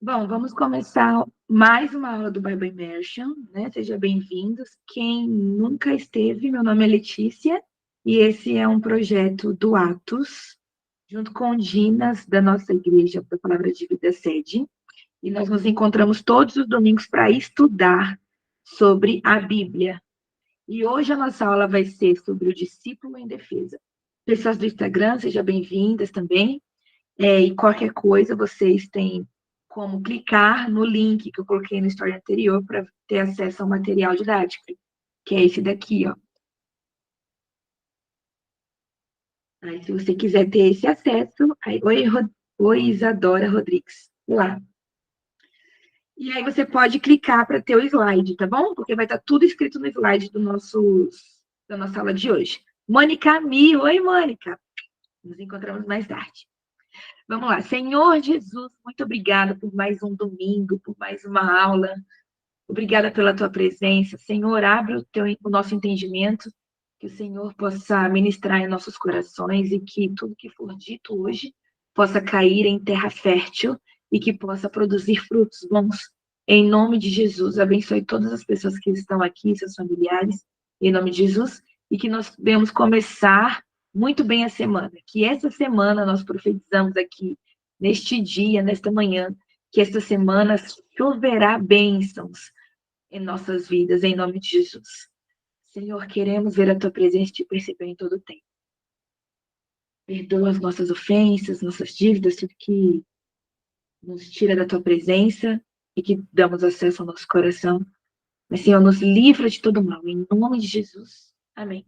Bom, vamos começar mais uma aula do Bible Immersion, né? Sejam bem-vindos. Quem nunca esteve, meu nome é Letícia, e esse é um projeto do Atos, junto com Dinas, da nossa igreja, da Palavra de Vida Sede, e nós nos encontramos todos os domingos para estudar sobre a Bíblia. E hoje a nossa aula vai ser sobre o discípulo em defesa. Pessoas do Instagram, sejam bem-vindas também. E qualquer coisa, vocês têm como clicar no link que eu coloquei na história anterior para ter acesso ao material didático, que é esse daqui, ó. Aí, se você quiser ter esse acesso, aí, oi, Isadora Rodrigues, lá. E aí você pode clicar para ter o slide, tá bom? Porque vai estar tudo escrito no slide da nossa aula de hoje. Mônica Mi, oi, Mônica. Nos encontramos mais tarde. Vamos lá. Senhor Jesus, muito obrigada por mais um domingo, por mais uma aula. Obrigada pela tua presença. Senhor, abre o nosso entendimento, que o Senhor possa ministrar em nossos corações e que tudo que for dito hoje possa cair em terra fértil e que possa produzir frutos bons. Em nome de Jesus, abençoe todas as pessoas que estão aqui, seus familiares, em nome de Jesus, e que nós podemos começar muito bem a semana. Que essa semana nós profetizamos aqui, neste dia, nesta manhã, que esta semana choverá bênçãos em nossas vidas, em nome de Jesus. Senhor, queremos ver a tua presença e te perceber em todo o tempo. Perdoa as nossas ofensas, nossas dívidas, tudo que nos tira da tua presença e que damos acesso ao nosso coração. Mas, Senhor, nos livra de todo mal, em nome de Jesus. Amém.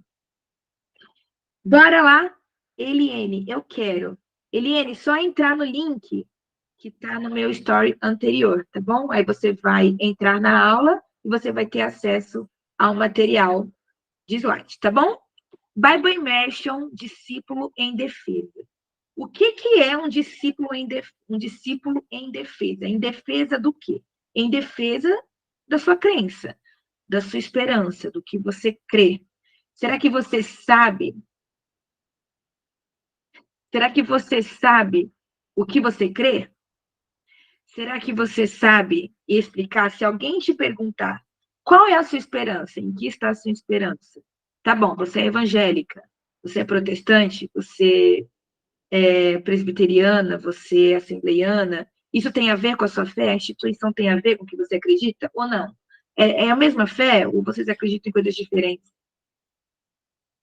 Bora lá, Eliane, eu quero. Eliane, só entrar no link que está no meu story anterior, tá bom? Aí você vai entrar na aula e você vai ter acesso ao material de slide, tá bom? Bible Immersion, discípulo em defesa. O que é um discípulo um discípulo em defesa? Em defesa do quê? Em defesa da sua crença, da sua esperança, do que você crê. Será que você sabe? Será que você sabe o que você crê? Será que você sabe explicar? Se alguém te perguntar qual é a sua esperança, em que está a sua esperança? Tá bom, você é evangélica, você é protestante, você é presbiteriana, você é assembleiana. Isso tem a ver com a sua fé? A instituição tem a ver com o que você acredita ou não? É a mesma fé ou vocês acreditam em coisas diferentes?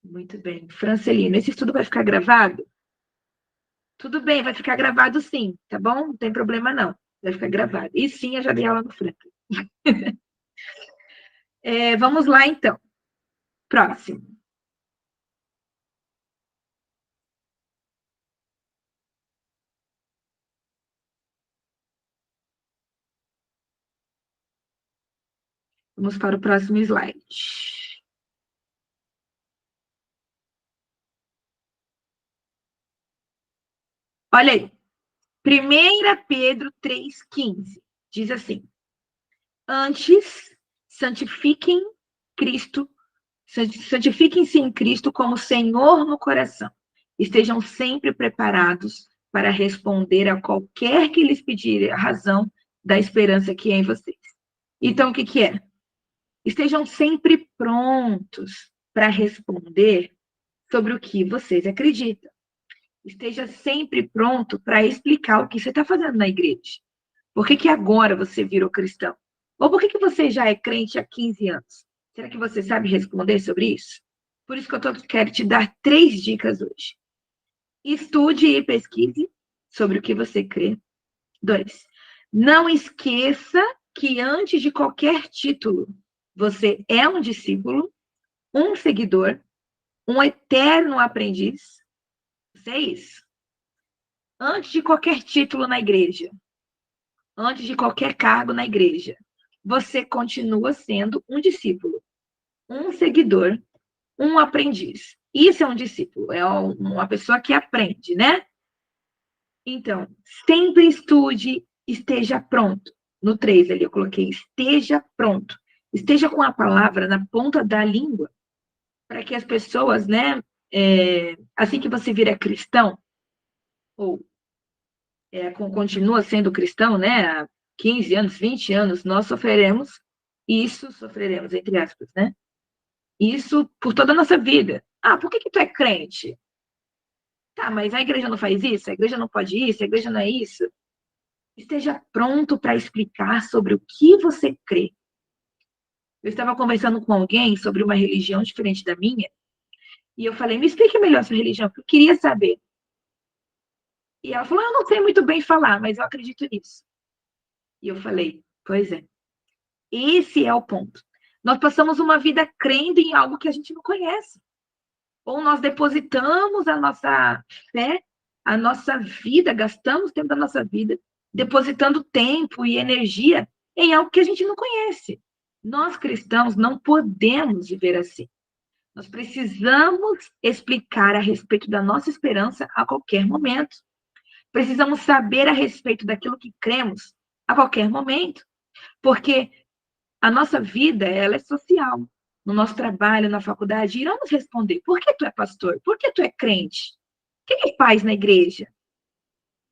Muito bem. Francelino, esse estudo vai ficar gravado? Tudo bem, vai ficar gravado sim, tá bom? Não tem problema não. Vai ficar gravado. E sim, eu já dei aula no Franca. Vamos lá, então. Próximo. Vamos para o próximo slide. Olha aí. 1 Pedro 3,15. Diz assim: Antes, santifiquem Cristo, santifiquem-se em Cristo como Senhor no coração. Estejam sempre preparados para responder a qualquer que lhes pedir a razão da esperança que é em vocês. Então, o que é? Estejam sempre prontos para responder sobre o que vocês acreditam. Esteja sempre pronto para explicar o que você está fazendo na igreja. Por que agora você virou cristão? Ou por que você já é crente há 15 anos? Será que você sabe responder sobre isso? Por isso que eu quero te dar 3 dicas hoje. Estude e pesquise sobre o que você crê. 2. Não esqueça que antes de qualquer título, você é um discípulo, um seguidor, um eterno aprendiz. 6. Antes de qualquer título na igreja, antes de qualquer cargo na igreja, você continua sendo um discípulo, um seguidor, um aprendiz. Isso é um discípulo, é uma pessoa que aprende, né? Então, sempre estude, esteja pronto. No 3 ali eu coloquei esteja pronto. Esteja com a palavra na ponta da língua, para que as pessoas, né, assim que você vira cristão, ou continua sendo cristão, né, 15 anos, 20 anos, nós sofreremos, entre aspas, né? Isso por toda a nossa vida. Ah, por que tu é crente? Tá, mas a igreja não faz isso? A igreja não pode isso? A igreja não é isso? Esteja pronto para explicar sobre o que você crê. Eu estava conversando com alguém sobre uma religião diferente da minha, e eu falei, me explique melhor sua religião, porque eu queria saber. E ela falou, eu não sei muito bem falar, mas eu acredito nisso. E eu falei, pois é, esse é o ponto. Nós passamos uma vida crendo em algo que a gente não conhece. Ou nós depositamos a nossa fé, a nossa vida, gastamos tempo da nossa vida, depositando tempo e energia em algo que a gente não conhece. Nós cristãos não podemos viver assim. Nós precisamos explicar a respeito da nossa esperança a qualquer momento. Precisamos saber a respeito daquilo que cremos a qualquer momento, porque a nossa vida, ela é social. No nosso trabalho, na faculdade, irão nos responder: por que tu é pastor? Por que tu é crente? O que faz na igreja?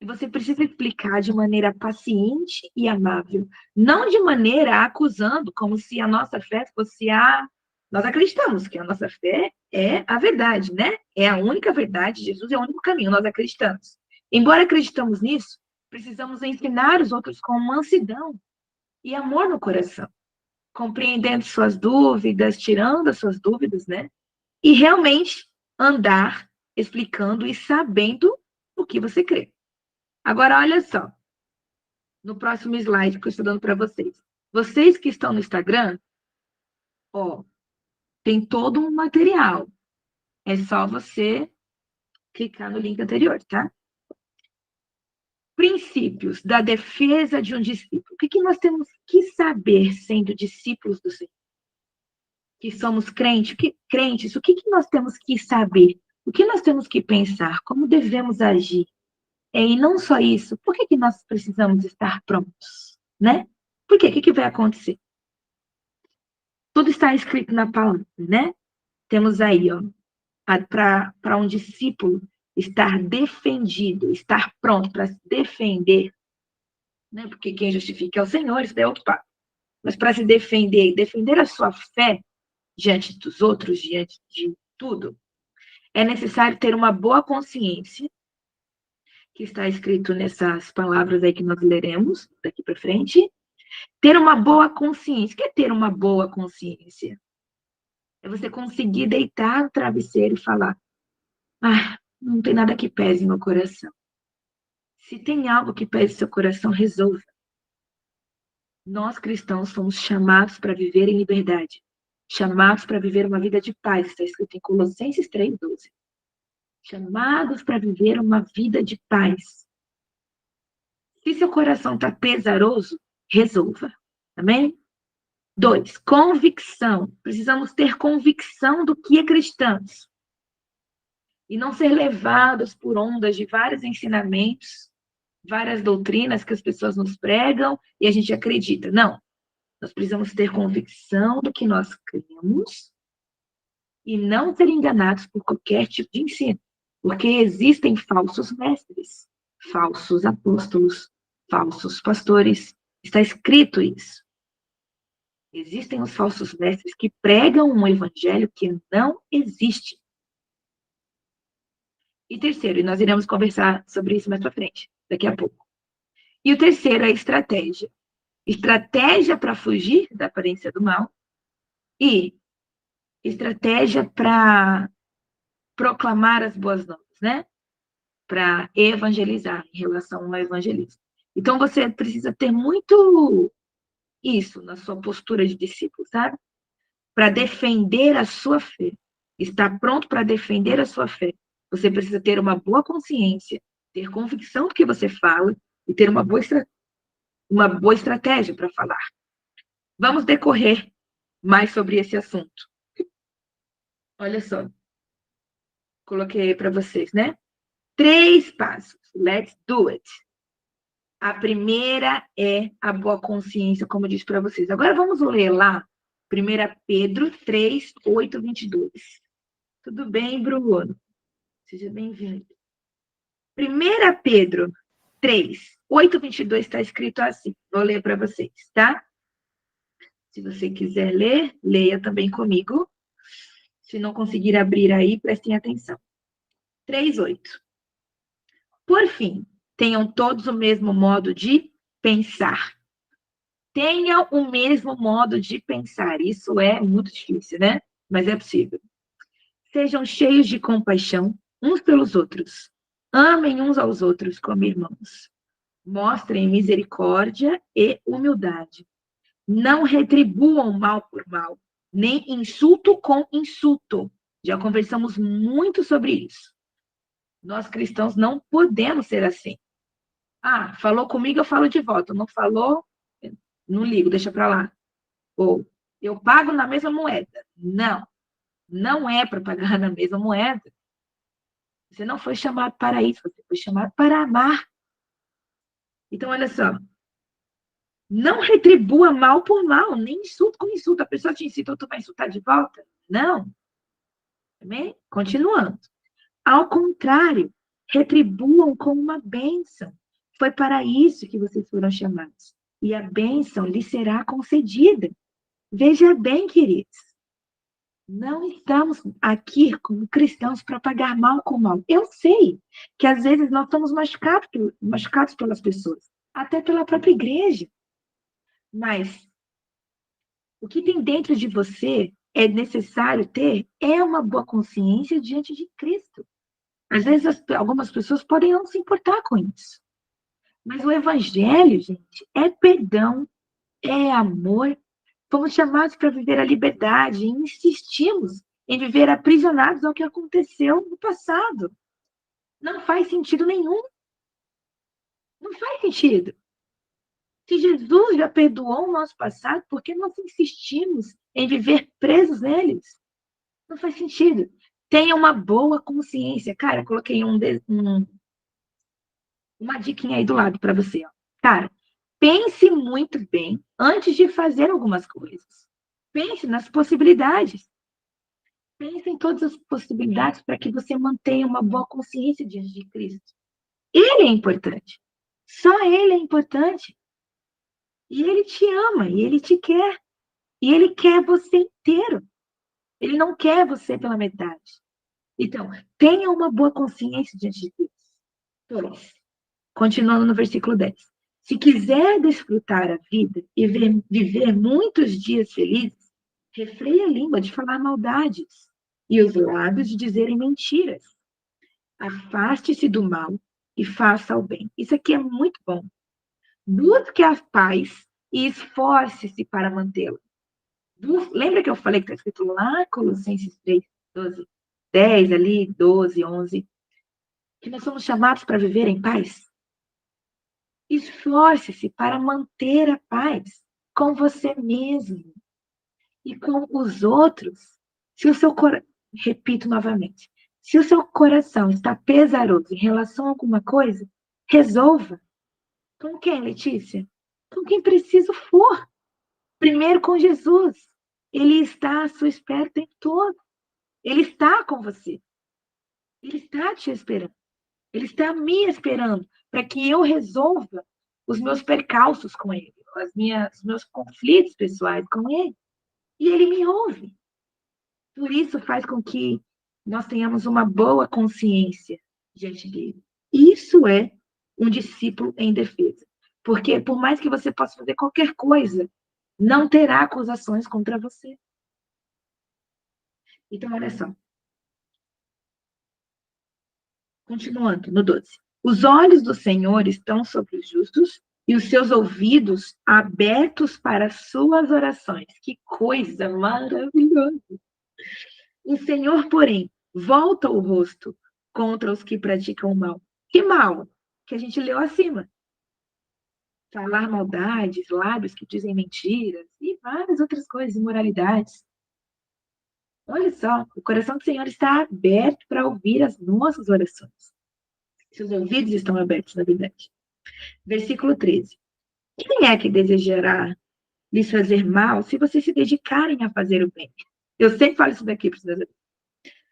E você precisa explicar de maneira paciente e amável, não de maneira acusando, como se a nossa fé fosse a. Nós acreditamos que a nossa fé é a verdade, né? É a única verdade, Jesus é o único caminho, nós acreditamos. Embora acreditamos nisso, precisamos ensinar os outros com mansidão e amor no coração, compreendendo suas dúvidas, tirando as suas dúvidas, né? E realmente andar explicando e sabendo o que você crê. Agora, olha só, no próximo slide que eu estou dando para vocês. Vocês que estão no Instagram, ó, tem todo um material. É só você clicar no link anterior, tá? Princípios da defesa de um discípulo. O que nós temos que saber sendo discípulos do Senhor? Que somos crentes, o que nós temos que saber? O que nós temos que pensar? Como devemos agir? E não só isso, por que nós precisamos estar prontos? Né? Por quê? O que vai acontecer? Tudo está escrito na palavra, né? Temos aí, ó, para um discípulo estar defendido, estar pronto para se defender, né? Porque quem justifica é o Senhor, isso daí é outro papo. Mas para se defender, defender a sua fé diante dos outros, diante de tudo, é necessário ter uma boa consciência, que está escrito nessas palavras aí que nós leremos daqui para frente. Ter uma boa consciência. O que é ter uma boa consciência? É você conseguir deitar no travesseiro e falar: ah, não tem nada que pese no coração. Se tem algo que pese seu coração, resolva. Nós cristãos fomos chamados para viver em liberdade. Chamados para viver uma vida de paz. Está escrito em Colossenses 3:12. Chamados para viver uma vida de paz. Se seu coração está pesaroso, resolva. Amém? 2, convicção. Precisamos ter convicção do que acreditamos. E não ser levados por ondas de vários ensinamentos, várias doutrinas que as pessoas nos pregam e a gente acredita. Não. Nós precisamos ter convicção do que nós cremos e não ser enganados por qualquer tipo de ensino. Porque existem falsos mestres, falsos apóstolos, falsos pastores. Está escrito isso. Existem os falsos mestres que pregam um evangelho que não existe. E terceiro, e nós iremos conversar sobre isso mais para frente, daqui a pouco. E o terceiro é a estratégia. Estratégia para fugir da aparência do mal e estratégia para proclamar as boas novas, né? Para evangelizar, em relação ao evangelismo. Então, você precisa ter muito isso na sua postura de discípulo, sabe? Para defender a sua fé. Estar pronto para defender a sua fé. Você precisa ter uma boa consciência, ter convicção do que você fala e ter uma boa estratégia para falar. Vamos decorrer mais sobre esse assunto. Olha só. Coloquei aí para vocês, né? 3 passos. Let's do it. A primeira é a boa consciência, como eu disse para vocês. Agora vamos ler lá 1 Pedro 3, 8, 22. Tudo bem, Bruno? Seja bem-vindo. 1 Pedro 3. 8:22 está escrito assim. Vou ler para vocês, tá? Se você quiser ler, leia também comigo. Se não conseguir abrir aí, prestem atenção. 3:8. Por fim, tenham todos o mesmo modo de pensar. Tenham o mesmo modo de pensar. Isso é muito difícil, né? Mas é possível. Sejam cheios de compaixão uns pelos outros. Amem uns aos outros como irmãos. Mostrem misericórdia e humildade. Não retribuam mal por mal, nem insulto com insulto. Já conversamos muito sobre isso. Nós cristãos não podemos ser assim. Ah, falou comigo, eu falo de volta. Não falou, não ligo, deixa para lá. Ou eu pago na mesma moeda. Não, não é para pagar na mesma moeda. Você não foi chamado para isso, você foi chamado para amar. Então, olha só. Não retribua mal por mal, nem insulto com insulto. A pessoa te insultou, tu vai insultar de volta? Não. Amém? Continuando. Ao contrário, retribuam com uma bênção. Foi para isso que vocês foram chamados. E a bênção lhe será concedida. Veja bem, queridos. Não estamos aqui como cristãos para pagar mal com mal. Eu sei que às vezes nós somos machucados pelas pessoas, até pela própria igreja. Mas o que tem dentro de você é necessário ter uma boa consciência diante de Cristo. Às vezes algumas pessoas podem não se importar com isso. Mas o evangelho, gente, é perdão, é amor. Fomos chamados para viver a liberdade e insistimos em viver aprisionados ao que aconteceu no passado. Não faz sentido nenhum. Não faz sentido. Se Jesus já perdoou o nosso passado, por que nós insistimos em viver presos neles? Não faz sentido. Tenha uma boa consciência. Cara, coloquei uma diquinha aí do lado para você. Ó. Cara, pense muito bem antes de fazer algumas coisas. Pense nas possibilidades. Pense em todas as possibilidades para que você mantenha uma boa consciência diante de Cristo. Ele é importante. Só ele é importante. E ele te ama, e ele te quer. E ele quer você inteiro. Ele não quer você pela metade. Então, tenha uma boa consciência diante de Deus. 2. Continuando no versículo 10. Se quiser desfrutar a vida e viver muitos dias felizes, refreie a língua de falar maldades e os lábios de dizerem mentiras. Afaste-se do mal e faça o bem. Isso aqui é muito bom. Busque a paz e esforce-se para mantê-la. Lembra que eu falei que está escrito lá, Colossenses 3, 12, 10 ali, 12, 11, que nós somos chamados para viver em paz? Esforce-se para manter a paz com você mesmo e com os outros. Se o seu repito novamente, se o seu coração está pesaroso em relação a alguma coisa, resolva. Com quem, Letícia? Com quem preciso for. Primeiro com Jesus. Ele está à sua espera o tempo todo. Ele está com você. Ele está te esperando. Ele está me esperando para que eu resolva os meus percalços com ele, os meus conflitos pessoais com ele. E ele me ouve. Por isso faz com que nós tenhamos uma boa consciência diante dele. Isso é um discípulo em defesa. Porque por mais que você possa fazer qualquer coisa, não terá acusações contra você. Então, olha só. Continuando, no 12. Os olhos do Senhor estão sobre os justos e os seus ouvidos abertos para suas orações. Que coisa maravilhosa! O Senhor, porém, volta o rosto contra os que praticam o mal. Que mal? Que a gente leu acima. Falar maldades, lábios que dizem mentiras e várias outras coisas, imoralidades. Olha só, o coração do Senhor está aberto para ouvir as nossas orações. Seus ouvidos estão abertos, na verdade. Versículo 13. Quem é que desejará lhes fazer mal se vocês se dedicarem a fazer o bem? Eu sempre falo isso daqui para os meus amigos.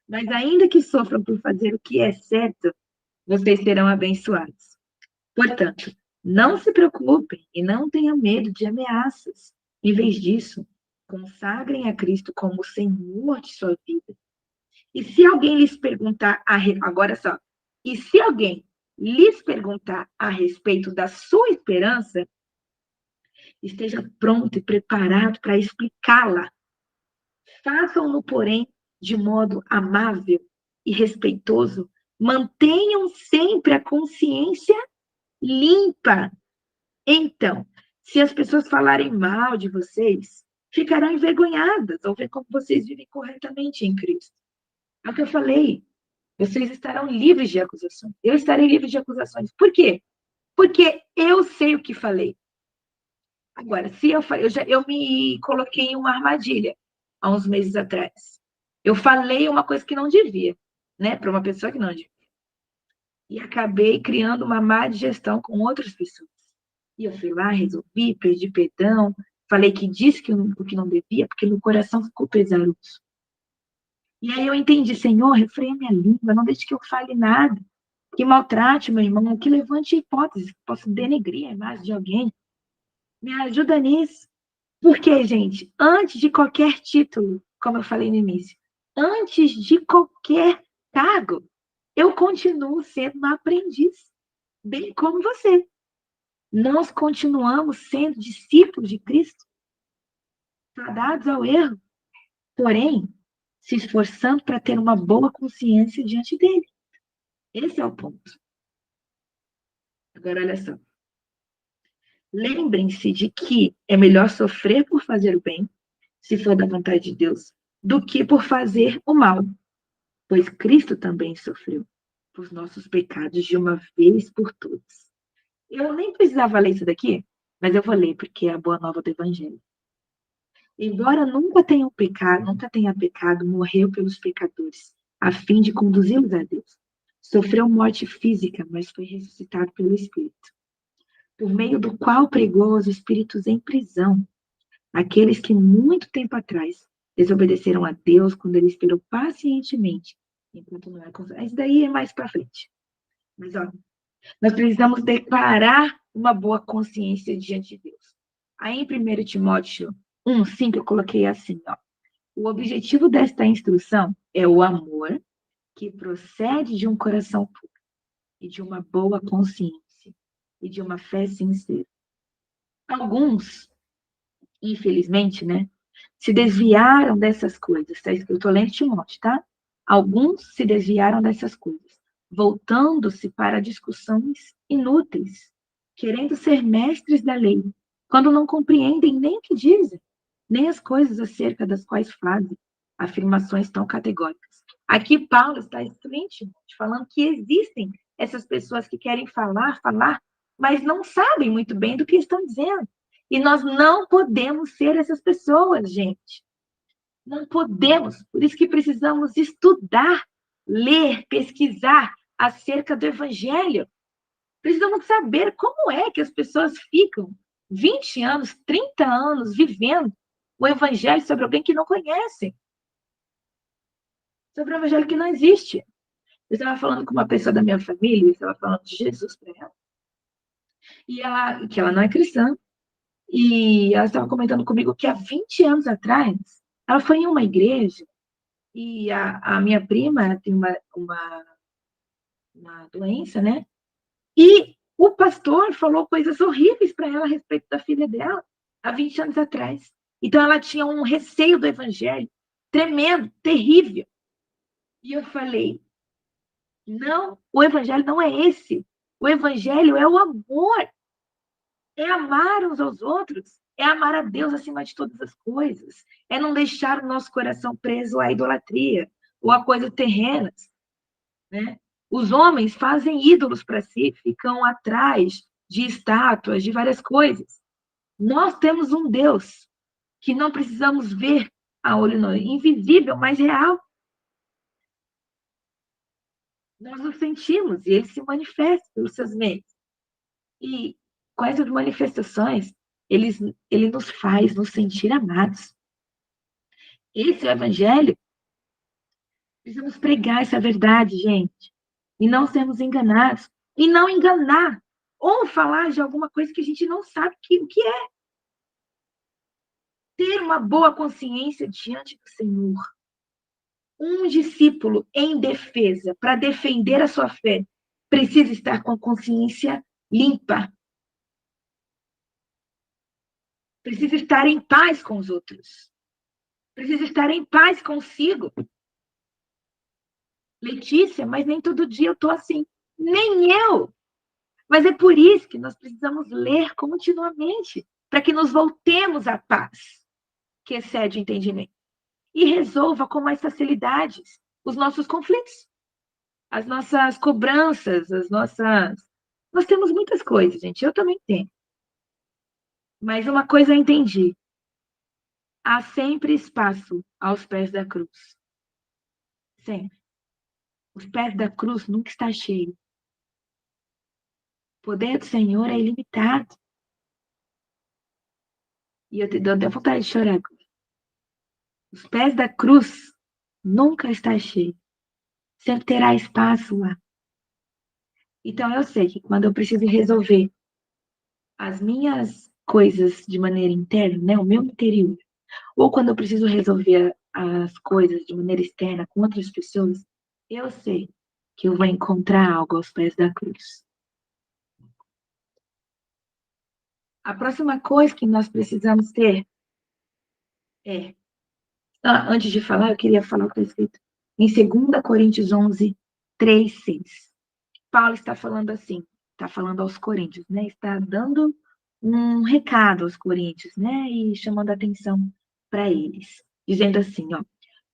Mas ainda que sofram por fazer o que é certo, vocês serão abençoados. Portanto, não se preocupem e não tenham medo de ameaças. Em vez disso, consagrem a Cristo como o Senhor de sua vida. E se alguém lhes perguntar, agora só, e se alguém lhes perguntar a respeito da sua esperança, esteja pronto e preparado para explicá-la. Façam-no, porém, de modo amável e respeitoso. Mantenham sempre a consciência limpa. Então, se as pessoas falarem mal de vocês, ficarão envergonhadas ao ver como vocês vivem corretamente em Cristo. É o que eu falei. Vocês estarão livres de acusações. Eu estarei livre de acusações. Por quê? Porque eu sei o que falei. Agora, se eu falei, eu me coloquei em uma armadilha há uns meses atrás. Eu falei uma coisa que não devia, né? Para uma pessoa que não devia. E acabei criando uma má digestão com outras pessoas. E eu fui lá, resolvi, pedi perdão, falei que disse o que não devia, porque meu coração ficou pesaroso. E aí eu entendi, Senhor, refreia minha língua, não deixe que eu fale nada, que maltrate meu irmão, que levante hipóteses, que possa denegrir a imagem de alguém. Me ajuda nisso. Porque, gente, antes de qualquer título, como eu falei no início, antes de qualquer cargo, eu continuo sendo uma aprendiz, bem como você. Nós continuamos sendo discípulos de Cristo, fadados ao erro, porém, se esforçando para ter uma boa consciência diante dele. Esse é o ponto. Agora, olha só. Lembrem-se de que é melhor sofrer por fazer o bem, se for da vontade de Deus, do que por fazer o mal, pois Cristo também sofreu por nossos pecados de uma vez por todas. Eu nem precisava ler isso daqui, mas eu vou ler porque é a boa nova do Evangelho. Embora nunca tenha pecado, morreu pelos pecadores, a fim de conduzi-los a Deus. Sofreu morte física, mas foi ressuscitado pelo Espírito, por meio do qual pregou aos espíritos em prisão, aqueles que muito tempo atrás desobedeceram a Deus quando ele esperou pacientemente, enquanto não é consolado. Isso daí é mais para frente. Mas, ó, nós precisamos declarar uma boa consciência diante de Deus. Aí, em 1 Timóteo 1:5, eu coloquei assim, ó. O objetivo desta instrução é o amor que procede de um coração puro e de uma boa consciência e de uma fé sincera. Alguns, infelizmente, né, se desviaram dessas coisas. Tá? Eu estou lendo Timóteo, tá? Alguns se desviaram dessas coisas, voltando-se para discussões inúteis, querendo ser mestres da lei, quando não compreendem nem o que dizem, nem as coisas acerca das quais fazem afirmações tão categóricas. Aqui Paulo está excelente, falando que existem essas pessoas que querem falar, mas não sabem muito bem do que estão dizendo. E nós não podemos ser essas pessoas, gente. Não podemos. Por isso que precisamos estudar, ler, pesquisar acerca do Evangelho. Precisamos saber como é que as pessoas ficam 20 anos, 30 anos vivendo o Evangelho sobre alguém que não conhece. Sobre o Evangelho que não existe. Eu estava falando com uma pessoa da minha família, eu estava falando de Jesus para ela. E que ela não é cristã. E ela estava comentando comigo que há 20 anos atrás, ela foi em uma igreja e a minha prima tem uma doença, né? E o pastor falou coisas horríveis para ela a respeito da filha dela há 20 anos atrás. Então ela tinha um receio do evangelho tremendo, terrível. E eu falei: não, o evangelho não é esse. O evangelho é o amor. É amar uns aos outros, é amar a Deus acima de todas as coisas, é não deixar o nosso coração preso à idolatria ou a coisas terrenas, né? Os homens fazem ídolos para si, ficam atrás de estátuas, de várias coisas. Nós temos um Deus que não precisamos ver a olho nu, invisível, mas real. Nós o sentimos e ele se manifesta pelos seus meios. E com essas manifestações, ele nos faz nos sentir amados. Esse é o evangelho. Precisamos pregar essa verdade, gente. E não sermos enganados. E não enganar. ou falar de alguma coisa que a gente não sabe o que é. Ter uma boa consciência diante do Senhor. Um discípulo em defesa, para defender a sua fé, precisa estar com a consciência limpa. Precisa estar em paz com os outros. Precisa estar em paz consigo. Letícia, mas nem todo dia eu estou assim. Nem eu. Mas é por isso que nós precisamos ler continuamente, para que nos voltemos à paz, que excede o entendimento. E resolva com mais facilidade os nossos conflitos, as nossas cobranças, as nossas. Nós temos muitas coisas, gente. Eu também tenho. Mas uma coisa eu entendi. Há sempre espaço aos pés da cruz. Sempre. Os pés da cruz nunca está cheio. O poder do Senhor é ilimitado. E eu te dou até vontade de chorar. Os pés da cruz nunca está cheio. Sempre terá espaço lá. Então eu sei que quando eu preciso resolver as minhas coisas de maneira interna, né, o meu interior, ou quando eu preciso resolver as coisas de maneira externa com outras pessoas, eu sei que eu vou encontrar algo aos pés da cruz. A próxima coisa que nós precisamos ter é... antes de falar, eu queria falar o que está escrito em 2 Coríntios 11, 3, 6. Paulo está falando assim, está falando aos coríntios, né? Está dando um recado aos coríntios, né? E chamando a atenção para eles, dizendo assim, ó.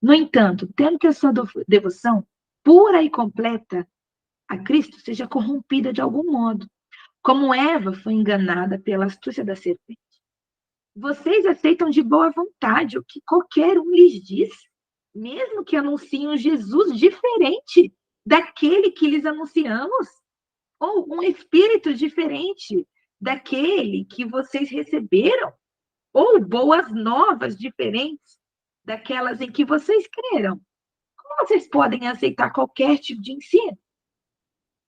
No entanto, tendo que a sua devoção pura e completa a Cristo seja corrompida de algum modo, como Eva foi enganada pela astúcia da serpente. Vocês aceitam de boa vontade o que qualquer um lhes diz, mesmo que anunciem um Jesus diferente daquele que lhes anunciamos? Ou um espírito diferente daquele que vocês receberam, ou boas novas diferentes daquelas em que vocês creram. Como vocês podem aceitar qualquer tipo de ensino?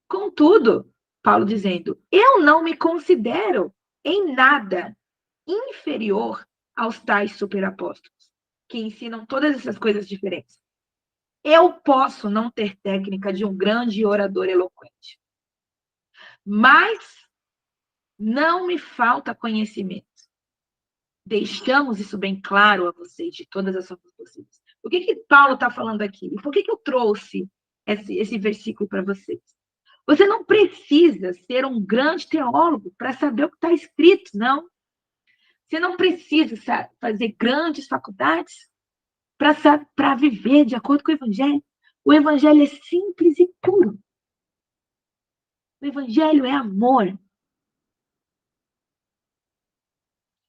Contudo, Paulo dizendo, eu não me considero em nada inferior aos tais superapóstolos, que ensinam todas essas coisas diferentes. Eu posso não ter técnica de um grande orador eloquente, mas não me falta conhecimento. Deixamos isso bem claro a vocês, de todas as formas possíveis. O que Paulo está falando aqui? E por que eu trouxe esse versículo para vocês? Você não precisa ser um grande teólogo para saber o que está escrito, não. Você não precisa fazer grandes faculdades para viver de acordo com o Evangelho. O Evangelho é simples e puro. O Evangelho é amor.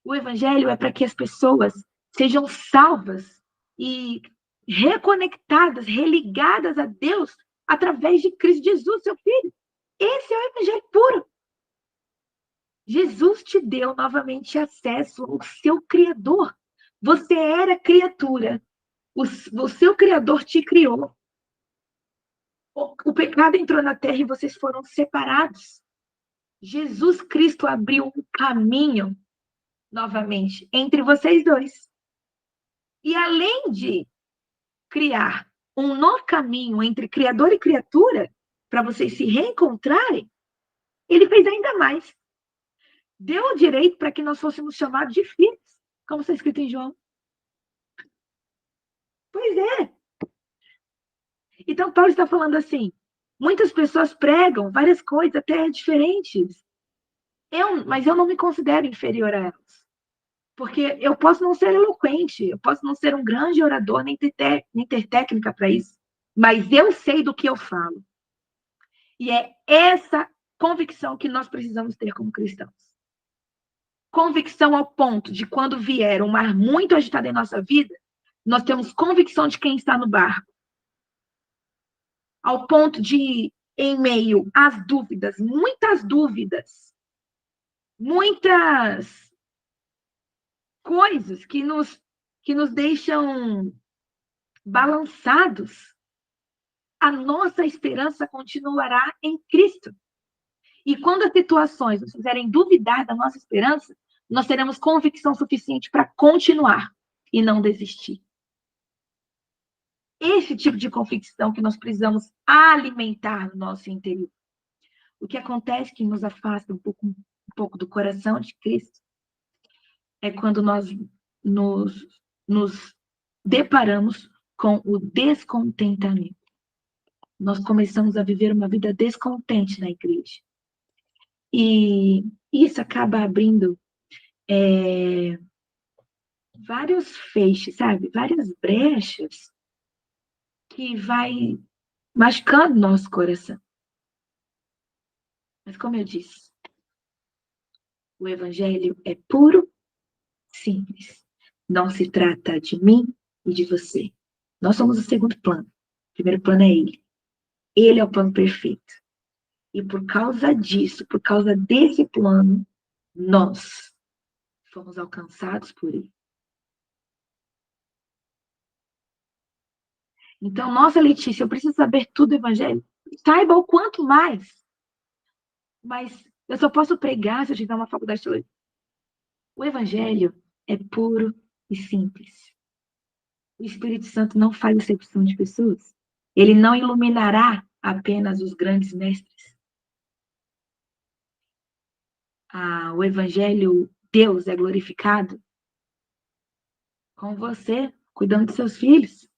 O Evangelho é para que as pessoas sejam salvas e reconectadas, religadas a Deus através de Cristo Jesus, seu Filho. Esse é o Evangelho puro. Jesus te deu novamente acesso ao seu Criador. Você era criatura. O seu Criador te criou. O pecado entrou na terra e vocês foram separados. Jesus Cristo abriu um caminho novamente entre vocês dois. E além de criar um novo caminho entre criador e criatura, para vocês se reencontrarem, ele fez ainda mais. Deu o direito para que nós fôssemos chamados de filhos, como está escrito em João. Pois é. Então, Paulo está falando assim, muitas pessoas pregam várias coisas até diferentes, mas eu não me considero inferior a elas. Porque eu posso não ser eloquente, eu posso não ser um grande orador, nem ter técnica para isso. Mas eu sei do que eu falo. E é essa convicção que nós precisamos ter como cristãos. Convicção ao ponto de quando vier um mar muito agitado em nossa vida, nós temos convicção de quem está no barco. Ao ponto de, em meio às dúvidas, muitas coisas que nos deixam balançados, a nossa esperança continuará em Cristo. E quando as situações nos fizerem duvidar da nossa esperança, nós teremos convicção suficiente para continuar e não desistir. Esse tipo de convicção que nós precisamos alimentar no nosso interior. O que acontece que nos afasta um pouco do coração de Cristo é quando nós nos deparamos com o descontentamento. Nós começamos a viver uma vida descontente na igreja. E isso acaba abrindo vários feixes, sabe? Várias brechas que vai machucando nosso coração. Mas como eu disse, o evangelho é puro, simples. Não se trata de mim e de você. Nós somos o segundo plano. O primeiro plano é ele. Ele é o plano perfeito. E por causa disso, por causa desse plano, nós fomos alcançados por ele. Então, nossa, Letícia, eu preciso saber tudo do evangelho. Saiba o quanto mais. Mas eu só posso pregar se eu tiver uma faculdade de teologia. O evangelho é puro e simples. O Espírito Santo não faz acepção de pessoas. Ele não iluminará apenas os grandes mestres. O evangelho, Deus é glorificado com você, cuidando dos seus filhos.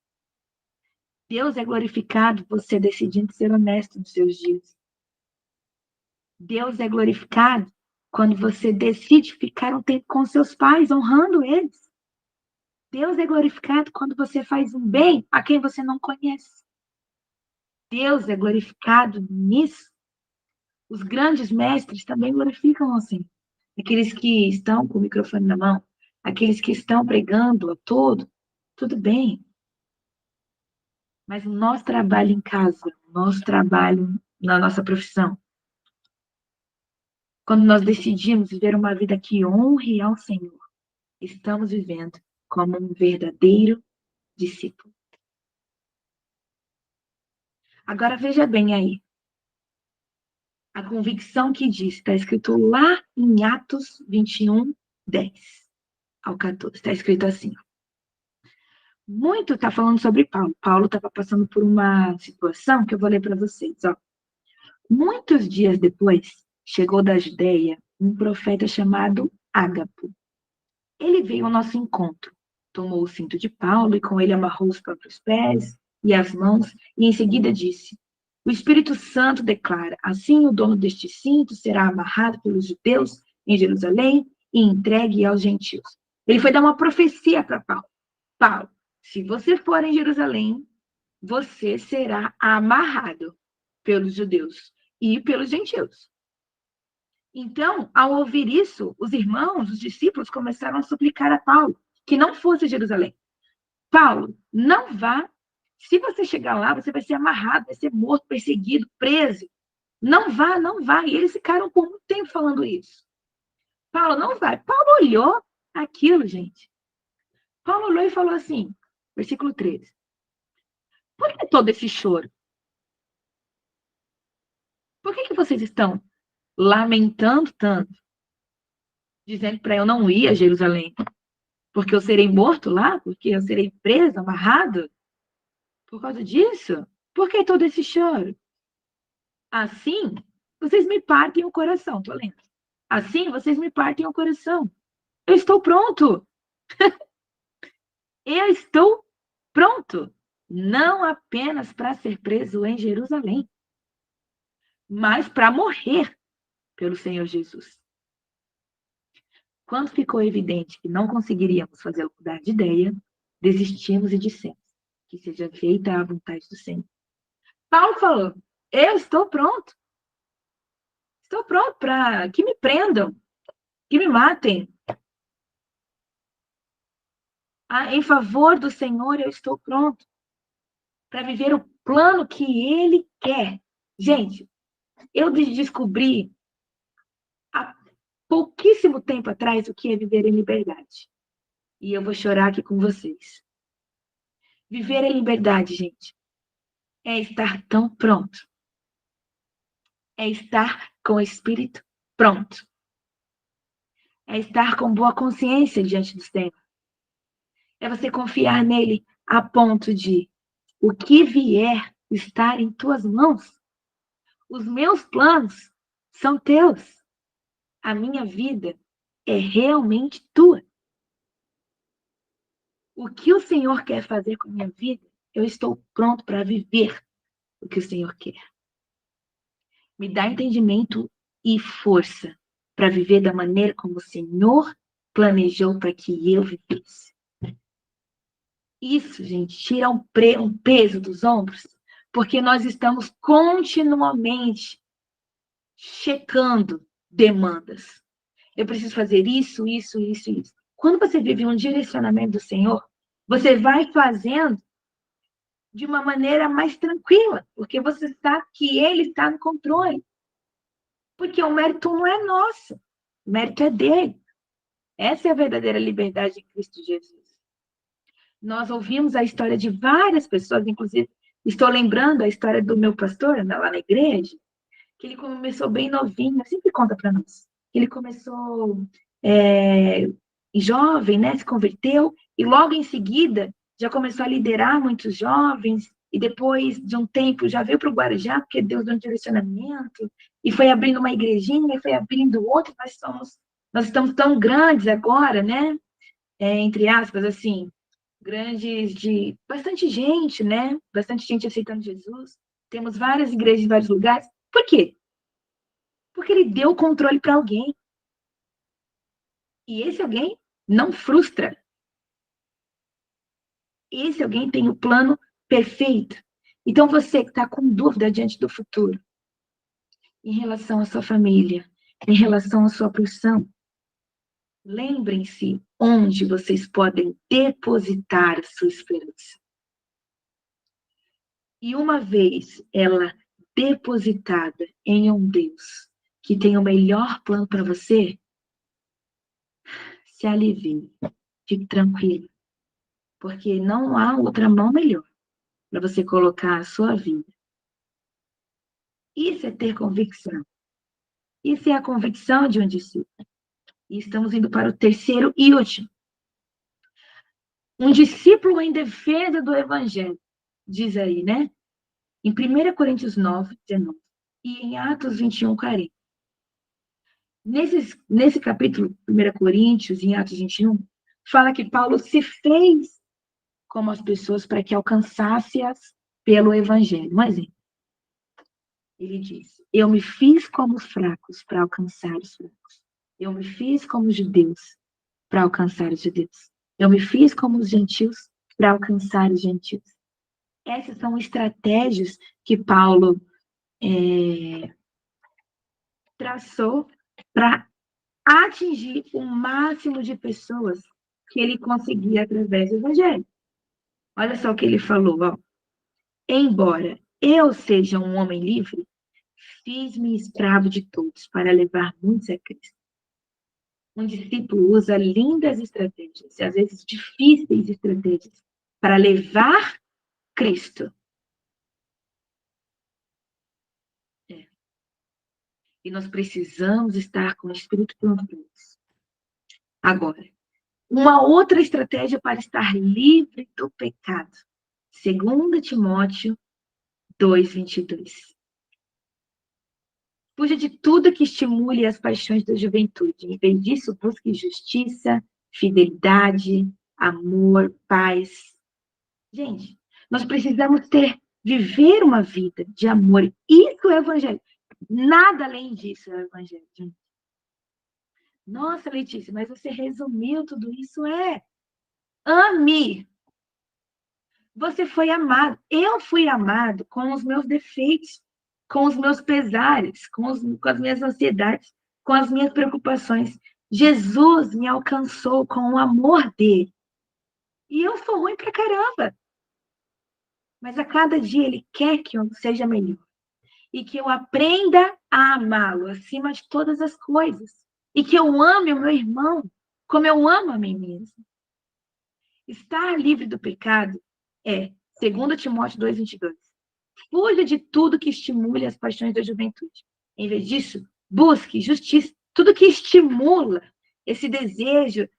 Deus é glorificado você decidindo ser honesto nos seus dias. Deus é glorificado quando você decide ficar um tempo com seus pais, honrando eles. Deus é glorificado quando você faz um bem a quem você não conhece. Deus é glorificado nisso. Os grandes mestres também glorificam assim. Aqueles que estão com o microfone na mão, aqueles que estão pregando a tudo bem. Mas o nosso trabalho em casa, o nosso trabalho na nossa profissão, quando nós decidimos viver uma vida que honre ao Senhor, estamos vivendo como um verdadeiro discípulo. Agora veja bem aí. A convicção que diz, está escrito lá em Atos 21, 10 ao 14. Está escrito assim. Muito está falando sobre Paulo. Paulo estava passando por uma situação que eu vou ler para vocês. Ó. Muitos dias depois, chegou da Judeia um profeta chamado Ágapo. Ele veio ao nosso encontro, tomou o cinto de Paulo e com ele amarrou os próprios pés e as mãos, e em seguida disse: O Espírito Santo declara: assim o dono deste cinto será amarrado pelos judeus em Jerusalém e entregue aos gentios. Ele foi dar uma profecia para Paulo. Paulo, se você for em Jerusalém, você será amarrado pelos judeus e pelos gentios. Então, ao ouvir isso, os irmãos, os discípulos, começaram a suplicar a Paulo que não fosse a Jerusalém. Paulo, não vá. Se você chegar lá, você vai ser amarrado, vai ser morto, perseguido, preso. Não vá, não vá. E eles ficaram por muito tempo falando isso. Paulo, não vai. Paulo olhou aquilo, gente. Paulo olhou e falou assim, versículo 13. Por que todo esse choro? Por que vocês estão lamentando tanto? Dizendo para eu não ir a Jerusalém. Porque eu serei morto lá? Porque eu serei preso, amarrado? Por causa disso? Por que todo esse choro? Assim, vocês me partem o coração. Tô lendo. Assim, vocês me partem o coração. Eu estou pronto. Eu estou pronto. Não apenas para ser preso em Jerusalém, mas para morrer pelo Senhor Jesus. Quando ficou evidente que não conseguiríamos fazê-lo mudar de ideia, desistimos e dissemos que seja feita a vontade do Senhor. Paulo falou, eu estou pronto. Estou pronto para que me prendam, que me matem. Em favor do Senhor, eu estou pronto para viver o plano que Ele quer. Gente, eu descobri há pouquíssimo tempo atrás o que é viver em liberdade. E eu vou chorar aqui com vocês. Viver em liberdade, gente, é estar tão pronto. É estar com o espírito pronto. É estar com boa consciência diante do Senhor. É você confiar nele a ponto de o que vier estar em tuas mãos. Os meus planos são teus. A minha vida é realmente tua. O que o Senhor quer fazer com a minha vida, eu estou pronto para viver o que o Senhor quer. Me dá entendimento e força para viver da maneira como o Senhor planejou para que eu vivesse. Isso, gente, tira um peso dos ombros, porque nós estamos continuamente checando demandas. Eu preciso fazer isso, isso, isso, isso. Quando você vive um direcionamento do Senhor, você vai fazendo de uma maneira mais tranquila, porque você sabe que Ele está no controle. Porque o mérito não é nosso, o mérito é dele. Essa é a verdadeira liberdade em Cristo Jesus. Nós ouvimos a história de várias pessoas, inclusive estou lembrando a história do meu pastor lá na igreja, que ele começou bem novinho, sempre conta para nós. Ele começou jovem, né, se converteu, e logo em seguida já começou a liderar muitos jovens, e depois de um tempo já veio para o Guarujá, porque Deus deu um direcionamento, e foi abrindo uma igrejinha, e foi abrindo outra, nós estamos tão grandes agora, né, entre aspas, assim, grandes de bastante gente, né, bastante gente aceitando Jesus, temos várias igrejas em vários lugares. Por quê? Porque ele deu o controle para alguém. E esse alguém não frustra. Esse alguém tem o plano perfeito. Então, você que está com dúvida diante do futuro, em relação à sua família, em relação à sua profissão, lembrem-se onde vocês podem depositar a sua esperança. E uma vez ela depositada em um Deus que tem o melhor plano para você, se alivie, fique tranquilo, porque não há outra mão melhor para você colocar a sua vida. Isso é ter convicção. Isso é a convicção de um discípulo. E estamos indo para o terceiro e último. Um discípulo em defesa do evangelho. Diz aí, né? Em 1 Coríntios 9, 19. E em Atos 21, 40. Nesse capítulo, 1 Coríntios, em Atos 21, fala que Paulo se fez como as pessoas para que alcançasse-as pelo evangelho. Um exemplo. Ele diz: eu me fiz como fracos para alcançar os fracos. Eu me fiz como judeus para alcançar os judeus. Eu me fiz como os gentios para alcançar os gentios. Essas são estratégias que Paulo traçou para atingir o máximo de pessoas que ele conseguia através do evangelho. Olha só o que ele falou, ó. Embora eu seja um homem livre, fiz-me escravo de todos para levar muitos a Cristo. Um discípulo usa lindas estratégias, e às vezes difíceis estratégias, para levar Cristo. E nós precisamos estar com o Espírito pronto para isso. Agora, uma outra estratégia para estar livre do pecado. 2 Timóteo 2:22. Fuja de tudo que estimule as paixões da juventude. Em vez disso, busque justiça, fidelidade, amor, paz. Gente, nós precisamos viver uma vida de amor. Isso é o evangelho. Nada além disso é o evangelho, gente. Nossa, Letícia, mas você resumiu tudo isso. Ame. Você foi amado. Eu fui amado com os meus defeitos, com os meus pesares, com as minhas ansiedades, com as minhas preocupações. Jesus me alcançou com o amor dele. E eu sou ruim pra caramba. Mas a cada dia ele quer que eu seja melhor. E que eu aprenda a amá-lo acima de todas as coisas. E que eu ame o meu irmão como eu amo a mim mesma. Estar livre do pecado é 2 Timóteo 2:22. Fuja de tudo que estimule as paixões da juventude. Em vez disso, busque justiça. Tudo que estimula esse desejo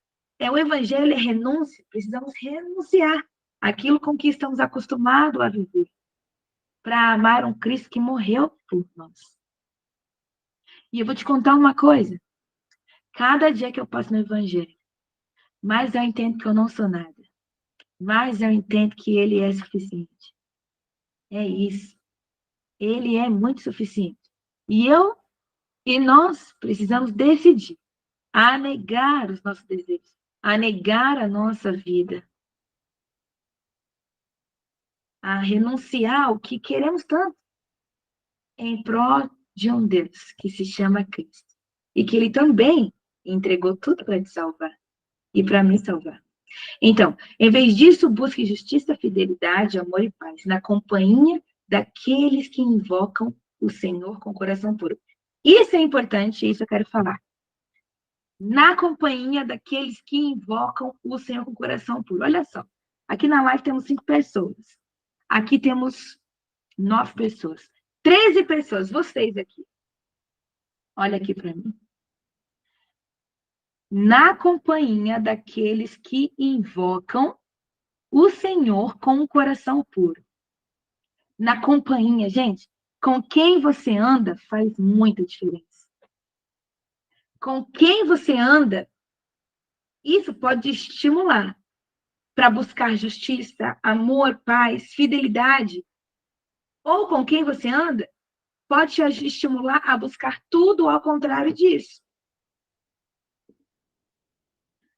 o evangelho, é renúncia. Precisamos renunciar àquilo com que estamos acostumados a viver, para amar um Cristo que morreu por nós. E eu vou te contar uma coisa. Cada dia que eu passo no evangelho, mais eu entendo que eu não sou nada. Mais eu entendo que ele é suficiente. É isso. Ele é muito suficiente. E nós precisamos decidir a negar os nossos desejos, a negar a nossa vida, a renunciar ao que queremos tanto em prol de um Deus que se chama Cristo e que ele também entregou tudo para te salvar e para me salvar. Então, em vez disso, busque justiça, fidelidade, amor e paz na companhia daqueles que invocam o Senhor com coração puro. Isso é importante, isso eu quero falar. Na companhia daqueles que invocam o Senhor com coração puro. Olha só, aqui na live temos 5 pessoas. Aqui temos 9 pessoas. 13 pessoas, vocês aqui. Olha aqui para mim. Na companhia daqueles que invocam o Senhor com um coração puro. Na companhia, gente, com quem você anda faz muita diferença. Com quem você anda, isso pode estimular para buscar justiça, amor, paz, fidelidade. Ou com quem você anda, pode te estimular a buscar tudo ao contrário disso.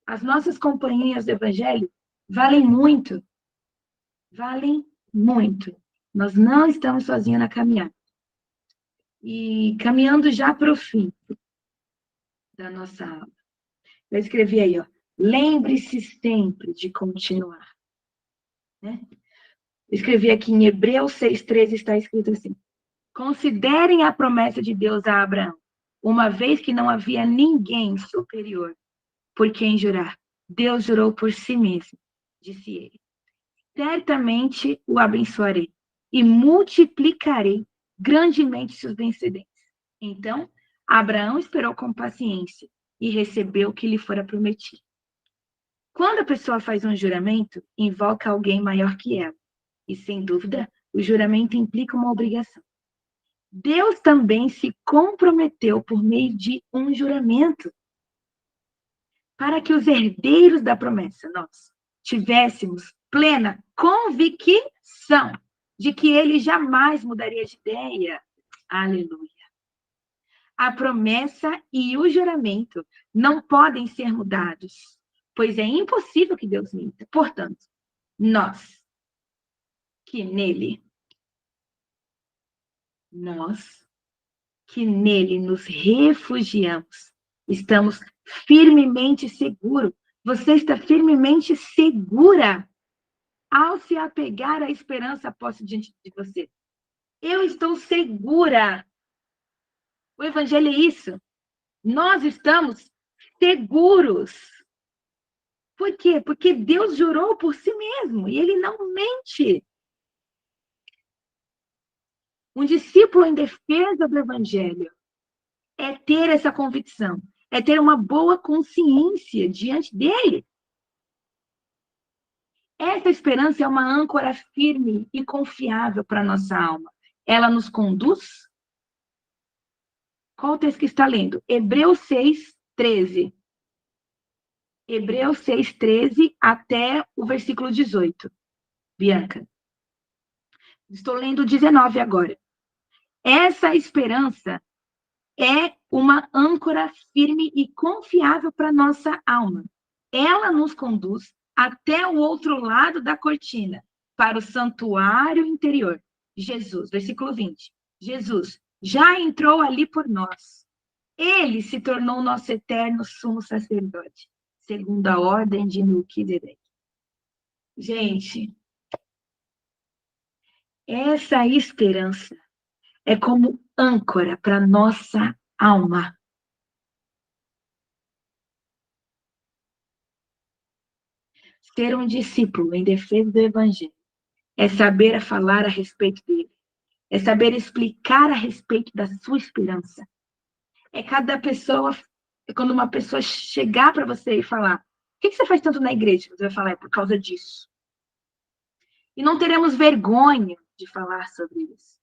As nossas companhias do Evangelho valem muito. Valem muito. Nós não estamos sozinhos na caminhada. E caminhando já para o fim da nossa aula. Eu escrevi aí, ó. Lembre-se sempre de continuar. Né? Eu escrevi aqui em Hebreus 6,13, está escrito assim. Considerem a promessa de Deus a Abraão, uma vez que não havia ninguém superior por quem jurar. Deus jurou por si mesmo, disse ele. Certamente o abençoarei e multiplicarei grandemente seus descendentes. Então, Abraão esperou com paciência e recebeu o que lhe fora prometido. Quando a pessoa faz um juramento, invoca alguém maior que ela. E, sem dúvida, o juramento implica uma obrigação. Deus também se comprometeu por meio de um juramento para que os herdeiros da promessa, nós, tivéssemos plena convicção de que ele jamais mudaria de ideia. Aleluia. A promessa e o juramento não podem ser mudados, pois é impossível que Deus minta. Portanto, nós que nele nos refugiamos, estamos firmemente seguros. Você está firmemente segura ao se apegar à esperança posta diante de você. Eu estou segura. O evangelho é isso. Nós estamos seguros. Por quê? Porque Deus jurou por si mesmo e ele não mente. Um discípulo em defesa do evangelho é ter essa convicção, é ter uma boa consciência diante dele. Essa esperança é uma âncora firme e confiável para a nossa alma. Ela nos conduz. Qual o texto que está lendo? Hebreus 6,13. Hebreus 6,13 até o versículo 18. Bianca. Estou lendo 19 agora. Essa esperança é uma âncora firme e confiável para nossa alma. Ela nos conduz até o outro lado da cortina, para o santuário interior. Jesus, versículo 20. Jesus já entrou ali por nós. Ele se tornou nosso eterno sumo sacerdote, segundo a ordem de Melquisedeque. Gente, essa esperança é como âncora para nossa alma. Ser um discípulo em defesa do evangelho é saber falar a respeito dele, É saber explicar a respeito da sua esperança. É cada pessoa, quando uma pessoa chegar para você e falar, por que você faz tanto na igreja? Você vai falar, é por causa disso. E não teremos vergonha de falar sobre isso.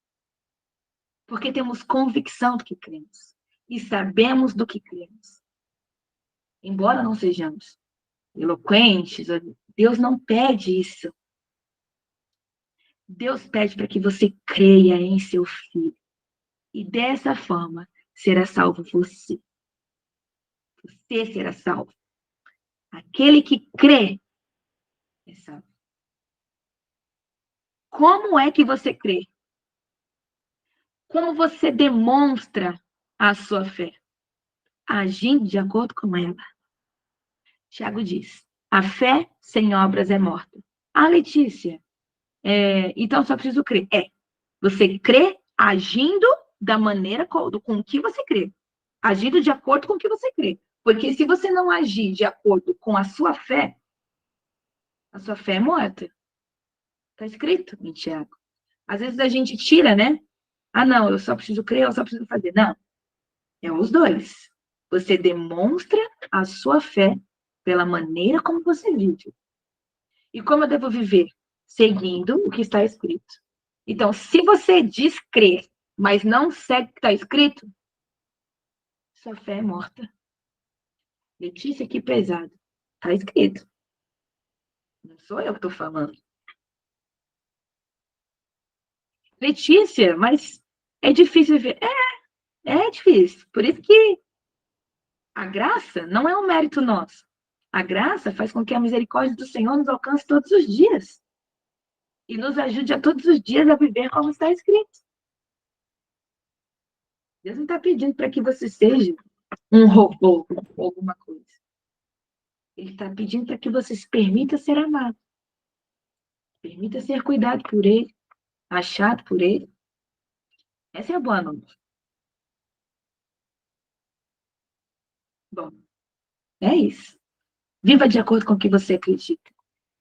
Porque temos convicção do que cremos. E sabemos do que cremos. Embora não sejamos eloquentes, Deus não pede isso. Deus pede para que você creia em seu Filho. E dessa forma será salvo você. Você será salvo. Aquele que crê é salvo. Como é que você crê? Como você demonstra a sua fé? Agindo de acordo com ela. Tiago diz: a fé sem obras é morta. Ah, Letícia, então só preciso crer. Você crê agindo da maneira com que você crê. Agindo de acordo com o que você crê. Porque se você não agir de acordo com a sua fé é morta. Está escrito em Tiago. Às vezes a gente tira, né? Ah, não, eu só preciso crer, eu só preciso fazer. Não, é os dois. Você demonstra a sua fé pela maneira como você vive. E como eu devo viver? Seguindo o que está escrito. Então, se você diz crer, mas não segue o que está escrito, sua fé é morta. Letícia, que pesado. Está escrito. Não sou eu que estou falando. Letícia, mas é difícil viver. É difícil. Por isso que a graça não é um mérito nosso. A graça faz com que a misericórdia do Senhor nos alcance todos os dias. E nos ajude a todos os dias a viver como está escrito. Deus não está pedindo para que você seja um robô ou alguma coisa. Ele está pedindo para que você se permita ser amado. Permita ser cuidado por ele, achado por ele. Essa é a boa nova. Bom, é isso. Viva de acordo com o que você acredita.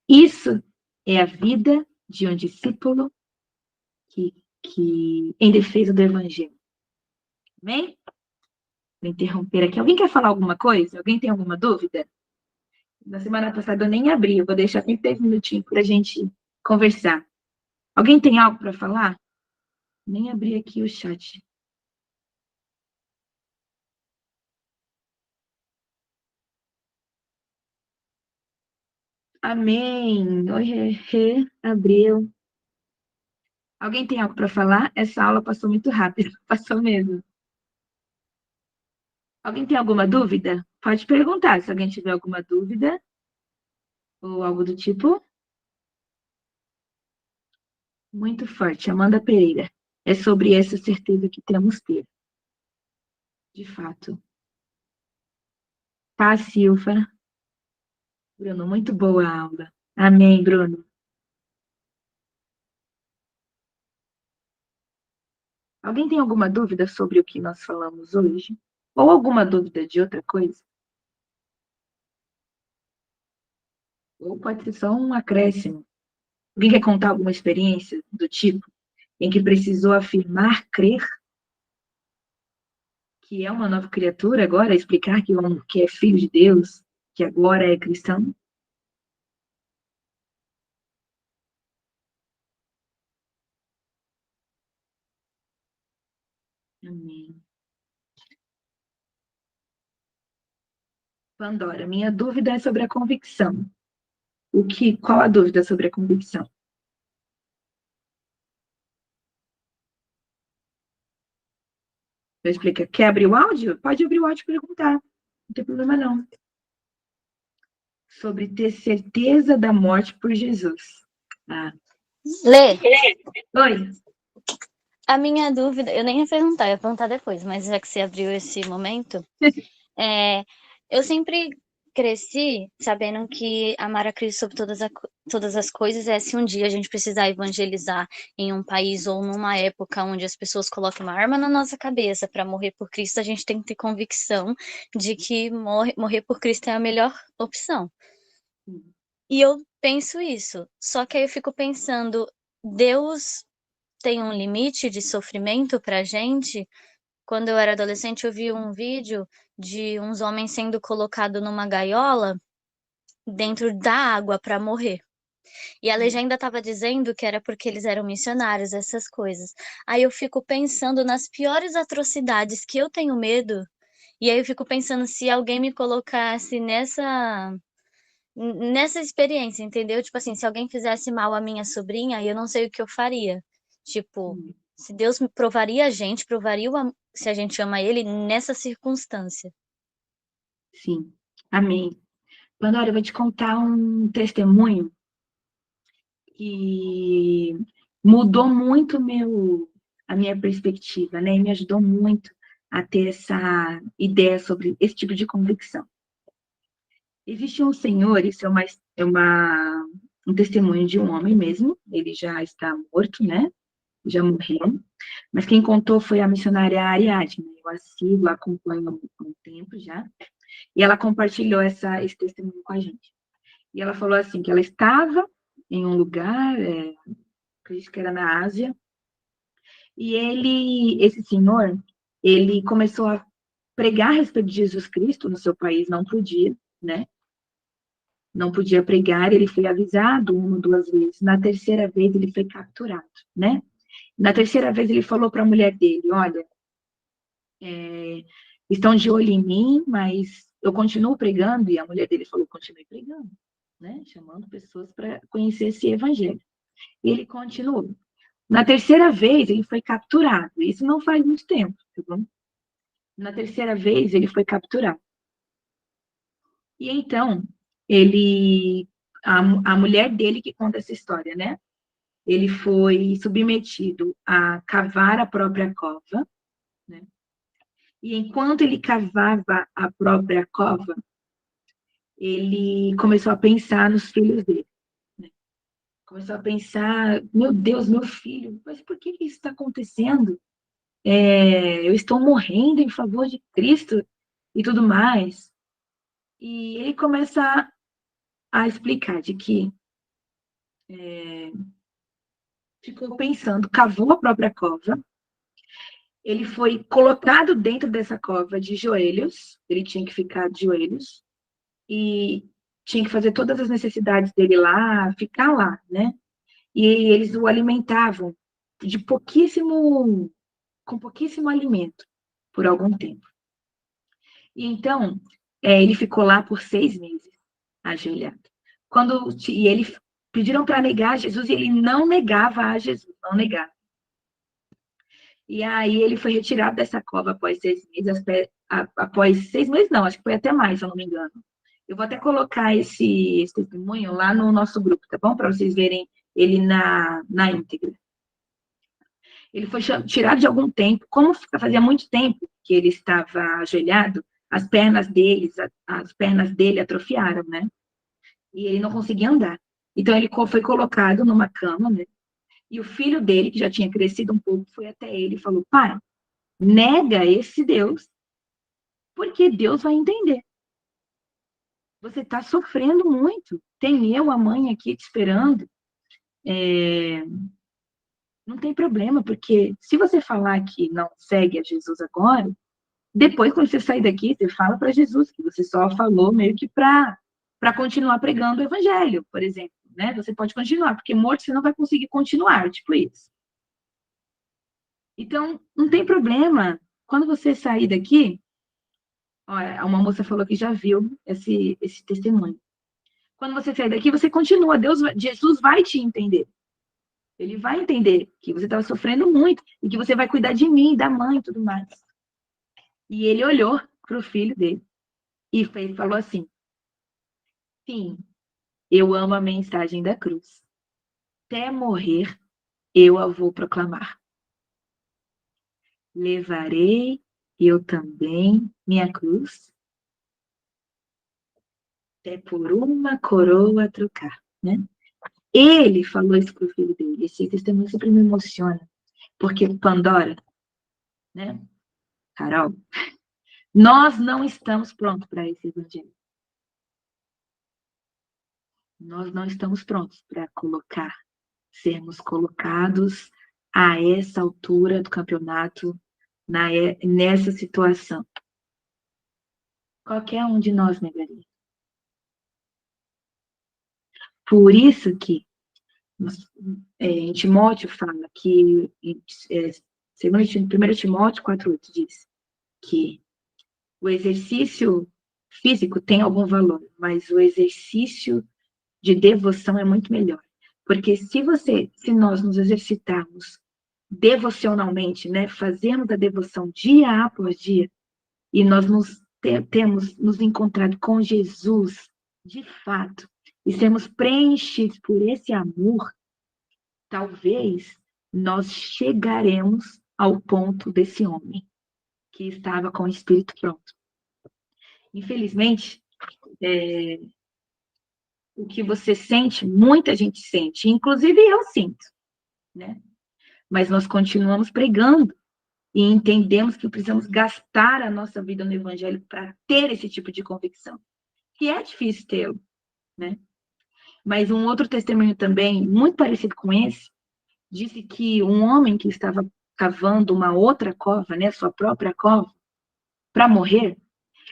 Isso é a vida de um discípulo que em defesa do evangelho. Amém? Vou interromper aqui. Alguém quer falar alguma coisa? Alguém tem alguma dúvida? Na semana passada eu nem abri, eu vou deixar 30 minutinhos para a gente conversar. Alguém tem algo para falar? Nem abri aqui o chat. Amém. Oi, Rê, abriu. Alguém tem algo para falar? Essa aula passou muito rápido. Passou mesmo. Alguém tem alguma dúvida? Pode perguntar se alguém tiver alguma dúvida ou algo do tipo. Muito forte. Amanda Pereira. É sobre essa certeza que temos ter. De fato. Paz, Silva. Bruno, muito boa a aula. Amém, Bruno. Alguém tem alguma dúvida sobre o que nós falamos hoje? Ou alguma dúvida de outra coisa? Ou pode ser só um acréscimo. Alguém quer contar alguma experiência do tipo em que precisou afirmar, crer que é uma nova criatura agora, explicar que é filho de Deus, que agora é cristão? Amém. Pandora, minha dúvida é sobre a convicção. Qual a dúvida sobre a convicção? Eu explico. Quer abrir o áudio? Pode abrir o áudio e perguntar. Não tem problema, não. Sobre ter certeza da morte por Jesus. Ah. Lê, Oi. a minha dúvida, eu nem ia perguntar depois, mas já que você abriu esse momento, eu sempre cresci sabendo que amar a Cristo sobre todas as coisas é se um dia a gente precisar evangelizar em um país ou numa época onde as pessoas colocam uma arma na nossa cabeça para morrer por Cristo, a gente tem que ter convicção de que morrer por Cristo é a melhor opção. E eu penso isso, só que aí eu fico pensando, Deus tem um limite de sofrimento pra gente. Quando eu era adolescente, eu vi um vídeo de uns homens sendo colocados numa gaiola dentro da água para morrer. E a legenda estava dizendo que era porque eles eram missionários, essas coisas. Aí eu fico pensando nas piores atrocidades que eu tenho medo. E aí eu fico pensando se alguém me colocasse nessa experiência, entendeu? Tipo assim, se alguém fizesse mal à minha sobrinha, eu não sei o que eu faria. Tipo, se Deus me provaria a gente, se a gente ama ele nessa circunstância. Sim. Amém. Pandora, eu vou te contar um testemunho que mudou muito a minha perspectiva, né? E me ajudou muito a ter essa ideia sobre esse tipo de convicção. Existe um senhor, isso um testemunho de um homem mesmo, ele já está morto, né? Já morreu, mas quem contou foi a missionária Ariadne. Eu a sigo, a acompanho há um tempo já, e ela compartilhou esse testemunho com a gente. E ela falou assim, que ela estava em um lugar, acredito que era na Ásia, e esse senhor, ele começou a pregar a respeito de Jesus Cristo no seu país, não podia, né? Não podia pregar, ele foi avisado uma, duas vezes. Na terceira vez, ele foi capturado, né? Na terceira vez, ele falou para a mulher dele, olha, estão de olho em mim, mas eu continuo pregando, e a mulher dele falou, continue pregando, né? Chamando pessoas para conhecer esse evangelho. E ele continuou. Na terceira vez, ele foi capturado. Isso não faz muito tempo, tá bom? Na terceira vez, ele foi capturado. E então, a mulher dele que conta essa história, né? Ele foi submetido a cavar a própria cova, né? E enquanto ele cavava a própria cova, ele começou a pensar nos filhos dele, né? Começou a pensar, meu Deus, meu filho, mas por que isso está acontecendo? Eu estou morrendo em favor de Cristo e tudo mais. E ele começa a explicar de que ficou pensando, cavou a própria cova, ele foi colocado dentro dessa cova de joelhos, ele tinha que ficar de joelhos, e tinha que fazer todas as necessidades dele lá, ficar lá, né? E eles o alimentavam de com pouquíssimo alimento, por algum tempo. E então, ele ficou lá por 6 meses, ajoelhado. E eles pediram para negar Jesus e ele não negava a Jesus, não negava. E aí ele foi retirado dessa cova após 6 meses, após 6 meses não, acho que foi até mais, se eu não me engano. Eu vou até colocar esse testemunho lá no nosso grupo, tá bom? Para vocês verem ele na íntegra. Ele foi tirado de algum tempo, como fazia muito tempo que ele estava ajoelhado, as pernas dele atrofiaram, né? E ele não conseguia andar. Então ele foi colocado numa cama, né? E o filho dele, que já tinha crescido um pouco, foi até ele e falou: pai, nega esse Deus, porque Deus vai entender. Você está sofrendo muito. Tem eu, a mãe aqui te esperando. Não tem problema, porque se você falar que não segue a Jesus agora, depois, quando você sair daqui, você fala para Jesus que você só falou meio que para continuar pregando o evangelho, por exemplo, né? Você pode continuar, porque morto você não vai conseguir continuar, tipo isso. Então, não tem problema. Quando você sair daqui, olha, uma moça falou que já viu esse testemunho. Quando você sair daqui, você continua. Jesus vai te entender. Ele vai entender que você estava sofrendo muito e que você vai cuidar de mim, da mãe e tudo mais. E ele olhou para o filho dele e falou assim: sim, eu amo a mensagem da cruz. Até morrer, eu a vou proclamar. Levarei eu também minha cruz, até por uma coroa trocar, né? Ele falou isso para o filho dele. Esse testemunho sempre me emociona, porque Pandora, né, Carol, nós não estamos prontos para esse evangelho. Nós não estamos prontos para sermos colocados a essa altura do campeonato, nessa situação? Qualquer um de nós negaria. Por isso que em Timóteo fala que, segundo 1 Timóteo 4,8 diz que o exercício físico tem algum valor, mas o exercício de devoção é muito melhor. Porque se nós nos exercitarmos devocionalmente, né, fazermos a devoção dia após dia, e nós temos nos encontrado com Jesus, de fato, e sermos preenchidos por esse amor, talvez nós chegaremos ao ponto desse homem que estava com o espírito pronto. Infelizmente, o que você sente, muita gente sente, inclusive eu sinto, né? Mas nós continuamos pregando e entendemos que precisamos gastar a nossa vida no Evangelho para ter esse tipo de convicção, que é difícil ter, né? Mas um outro testemunho também, muito parecido com esse, disse que um homem que estava cavando uma outra cova, né, sua própria cova, para morrer,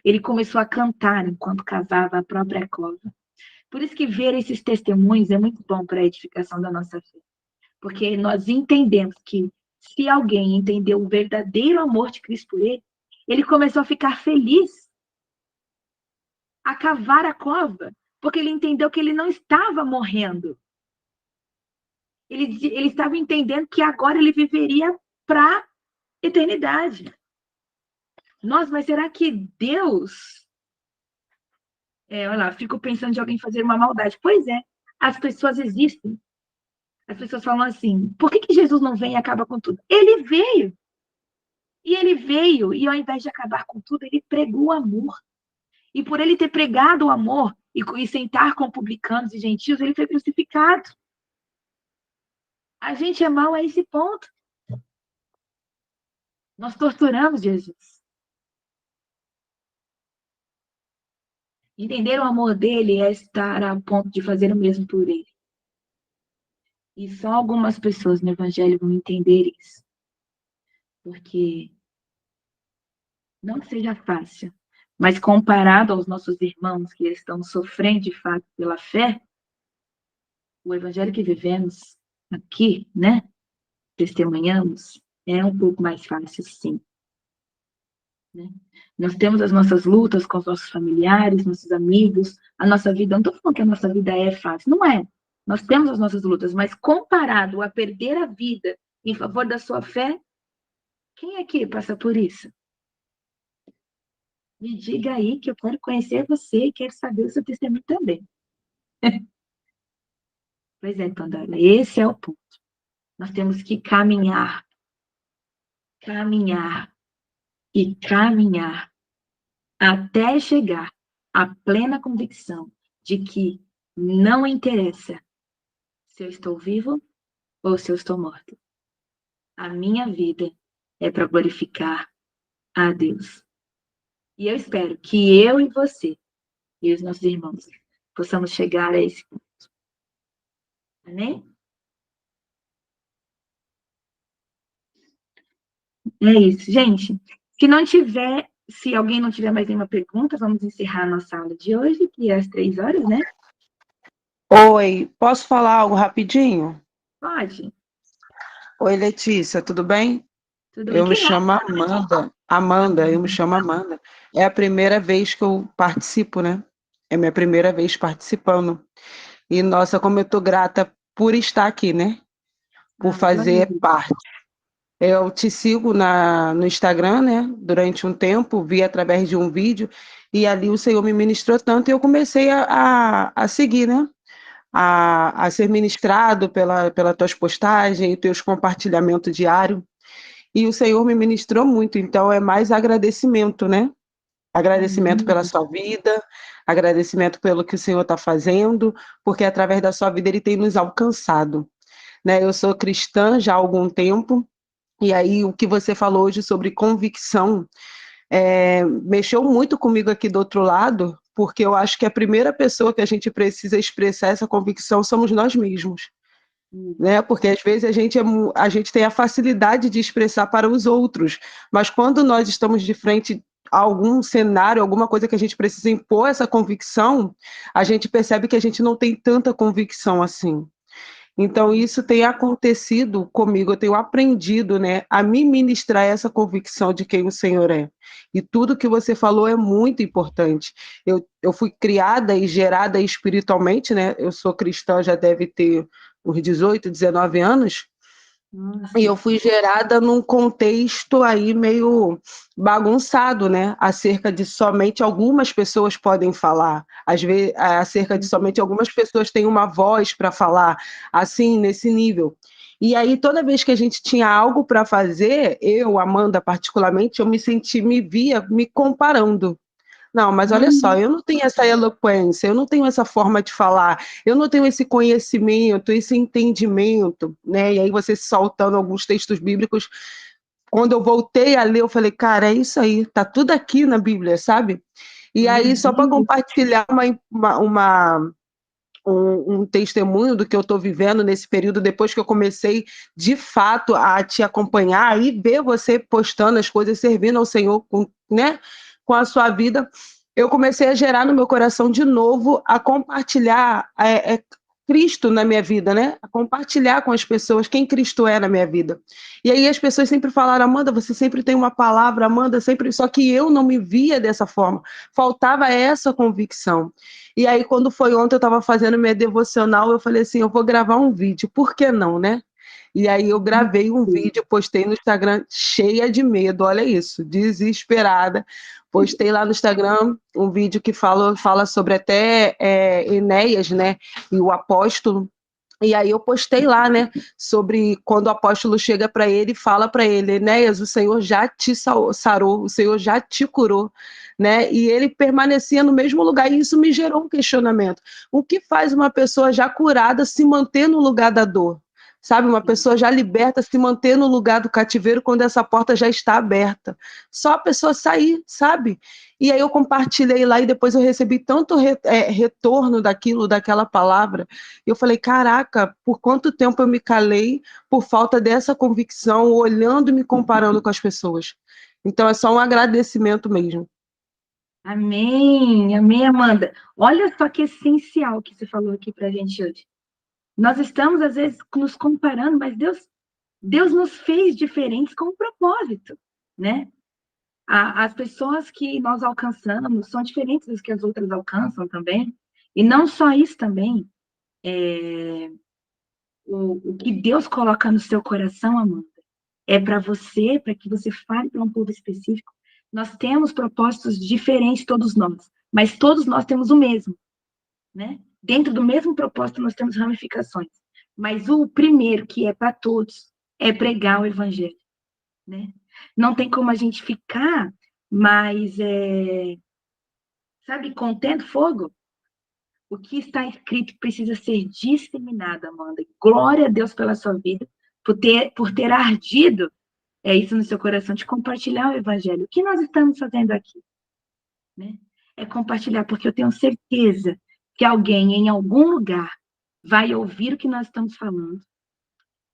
ele começou a cantar enquanto cavava a própria cova. Por isso que ver esses testemunhos é muito bom para a edificação da nossa fé. Porque nós entendemos que se alguém entendeu o verdadeiro amor de Cristo por ele, ele começou a ficar feliz, a cavar a cova, porque ele entendeu que ele não estava morrendo. Ele estava entendendo que agora ele viveria para a eternidade. Nossa, mas será que Deus... olha lá, fico pensando de alguém fazer uma maldade. Pois é, as pessoas existem. As pessoas falam assim, por que Jesus não vem e acaba com tudo? Ele veio. E ele veio, e ao invés de acabar com tudo, ele pregou o amor. E por ele ter pregado o amor e sentar com publicanos e gentios, ele foi crucificado. A gente é mau a esse ponto. Nós torturamos Jesus. Entender o amor dele é estar a ponto de fazer o mesmo por ele. E só algumas pessoas no Evangelho vão entender isso. Porque não que seja fácil, mas comparado aos nossos irmãos que estão sofrendo de fato pela fé, o Evangelho que vivemos aqui, né, testemunhamos, é um pouco mais fácil, sim. Né? Nós temos as nossas lutas com os nossos familiares, nossos amigos, a nossa vida. Não estou falando que a nossa vida é fácil, não é. Nós temos as nossas lutas, mas comparado a perder a vida em favor da sua fé, quem aqui passa por isso? Me diga aí que eu quero conhecer você e quero saber o seu testemunho também. Pois é, Pandora, esse é o ponto. Nós temos que caminhar e caminhar até chegar à plena convicção de que não interessa se eu estou vivo ou se eu estou morto. A minha vida é para glorificar a Deus. E eu espero que eu e você e os nossos irmãos possamos chegar a esse ponto. Amém? É isso, gente. Se alguém não tiver mais nenhuma pergunta, vamos encerrar a nossa aula de hoje, que é às 3 horas, né? Oi, posso falar algo rapidinho? Pode. Oi, Letícia, tudo bem? Tudo bem? Eu me Quem é? chamo Amanda. Amanda, eu me chamo Amanda. É a primeira vez que eu participo, né? É minha primeira vez participando. E, nossa, como eu tô grata por estar aqui, né? Por Glória a fazer Deus. parte. Eu te sigo no Instagram, né? Durante um tempo, vi através de um vídeo, e ali o Senhor me ministrou tanto, e eu comecei a seguir, né? A ser ministrado pela tuas postagens, teus compartilhamentos diários, e o Senhor me ministrou muito, então é mais agradecimento, né? Agradecimento pela Amém. sua vida, agradecimento pelo que o Senhor está fazendo, porque através da sua vida Ele tem nos alcançado, né? Eu sou cristã já há algum tempo, e aí o que você falou hoje sobre convicção, mexeu muito comigo aqui do outro lado, porque eu acho que a primeira pessoa que a gente precisa expressar essa convicção somos nós mesmos. né? Porque às vezes a gente tem a facilidade de expressar para os outros, mas quando nós estamos de frente a algum cenário, alguma coisa que a gente precisa impor essa convicção, a gente percebe que a gente não tem tanta convicção assim. Então, isso tem acontecido comigo, eu tenho aprendido, né, a me ministrar essa convicção de quem o Senhor é. E tudo que você falou é muito importante. Eu fui criada e gerada espiritualmente, né? Eu sou cristã, já deve ter uns 18, 19 anos, e eu fui gerada num contexto aí meio bagunçado, né? Acerca de somente algumas pessoas podem falar, às vezes, acerca de somente algumas pessoas têm uma voz para falar, assim, nesse nível. E aí, toda vez que a gente tinha algo para fazer, eu, Amanda, particularmente, me via me comparando. Não, mas olha só, Uhum. eu não tenho essa eloquência, eu não tenho essa forma de falar, eu não tenho esse conhecimento, esse entendimento, né? E aí você soltando alguns textos bíblicos, quando eu voltei a ler, eu falei, cara, é isso aí, tá tudo aqui na Bíblia, sabe? E Meu aí, só para Deus. compartilhar um testemunho do que eu estou vivendo nesse período, depois que eu comecei de fato a te acompanhar e ver você postando as coisas, servindo ao Senhor com, né, com a sua vida, eu comecei a gerar no meu coração de novo a compartilhar Cristo na minha vida, né? A compartilhar com as pessoas quem Cristo é na minha vida. E aí as pessoas sempre falaram, Amanda, você sempre tem uma palavra, Amanda, sempre. Só que eu não me via dessa forma. Faltava essa convicção. E aí, quando foi ontem, eu estava fazendo minha devocional, eu falei assim, eu vou gravar um vídeo, por que não, né? E aí eu gravei um vídeo, postei no Instagram, cheia de medo, olha isso, desesperada. Postei lá no Instagram um vídeo que fala sobre até Enéas, né? E o apóstolo. E aí eu postei lá, né, sobre quando o apóstolo chega para ele e fala para ele, Enéas, o Senhor já te sarou, o Senhor já te curou, né? E ele permanecia no mesmo lugar e isso me gerou um questionamento. O que faz uma pessoa já curada se manter no lugar da dor? Sabe, uma pessoa já liberta se manter no lugar do cativeiro quando essa porta já está aberta. Só a pessoa sair, sabe? E aí eu compartilhei lá e depois eu recebi tanto retorno daquela palavra. Eu falei, caraca, por quanto tempo eu me calei por falta dessa convicção, olhando e me comparando com as pessoas. Então é só um agradecimento mesmo. Amém, amém, Amanda. Olha só que essencial que você falou aqui para a gente hoje. Nós estamos, às vezes, nos comparando, mas Deus nos fez diferentes com um propósito, né? As pessoas que nós alcançamos são diferentes das que as outras alcançam também. E não só isso também, o que Deus coloca no seu coração, Amanda, é para você, para que você fale para um povo específico. Nós temos propósitos diferentes, todos nós, mas todos nós temos o mesmo, né? Dentro do mesmo propósito, nós temos ramificações. Mas o primeiro, que é para todos, é pregar o evangelho, né? Não tem como a gente ficar mais, sabe, contendo fogo. O que está escrito precisa ser disseminado, Amanda. Glória a Deus pela sua vida, por ter ardido isso no seu coração, de compartilhar o evangelho. O que nós estamos fazendo aqui? Né? É compartilhar, porque eu tenho certeza que alguém em algum lugar vai ouvir o que nós estamos falando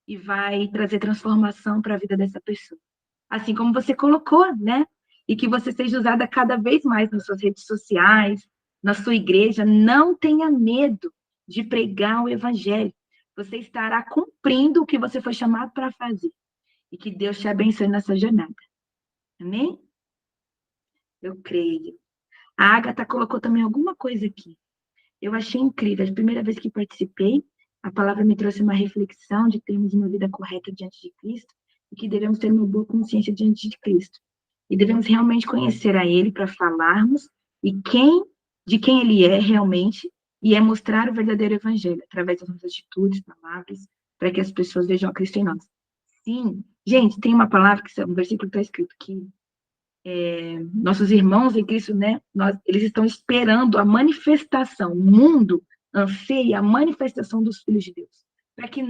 e vai trazer transformação para a vida dessa pessoa. Assim como você colocou, né? E que você seja usada cada vez mais nas suas redes sociais, na sua igreja. Não tenha medo de pregar o evangelho. Você estará cumprindo o que você foi chamado para fazer. E que Deus te abençoe nessa jornada. Amém? Eu creio. A Agatha colocou também alguma coisa aqui. Eu achei incrível. A primeira vez que participei, a palavra me trouxe uma reflexão de termos uma vida correta diante de Cristo e que devemos ter uma boa consciência diante de Cristo. E devemos realmente conhecer a Ele para falarmos de quem Ele é realmente e é mostrar o verdadeiro Evangelho através das nossas atitudes, palavras, para que as pessoas vejam a Cristo em nós. Sim, gente, tem uma palavra, um versículo que está escrito que nossos irmãos em Cristo, né, eles estão esperando a manifestação, o mundo anseia a manifestação dos filhos de Deus, para que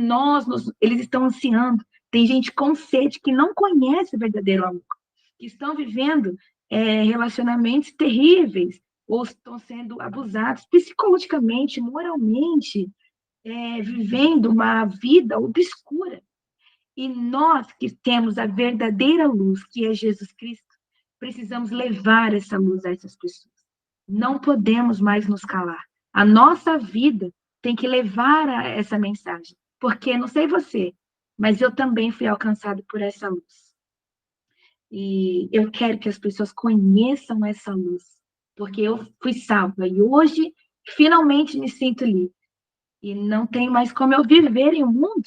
eles estão ansiando, tem gente com sede que não conhece o verdadeiro amor, que estão vivendo relacionamentos terríveis, ou estão sendo abusados psicologicamente, moralmente, vivendo uma vida obscura. E nós que temos a verdadeira luz, que é Jesus Cristo, precisamos levar essa luz a essas pessoas. Não podemos mais nos calar. A nossa vida tem que levar a essa mensagem. Porque, não sei você, mas eu também fui alcançado por essa luz. E eu quero que as pessoas conheçam essa luz. Porque eu fui salva. E hoje, finalmente, me sinto livre. E não tem mais como eu viver em um mundo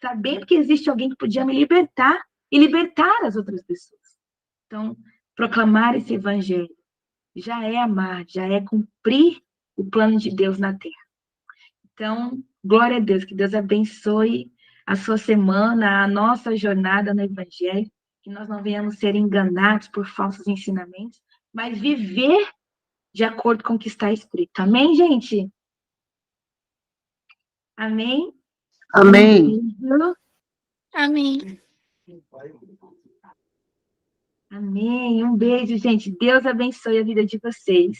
sabendo que existe alguém que podia me libertar e libertar as outras pessoas. Então, proclamar esse evangelho já é amar, já é cumprir o plano de Deus na terra. Então, glória a Deus, que Deus abençoe a sua semana, a nossa jornada no evangelho, que nós não venhamos ser enganados por falsos ensinamentos, mas viver de acordo com o que está escrito. Amém, gente? Amém? Amém. Amém. Amém. Um beijo, gente. Deus abençoe a vida de vocês.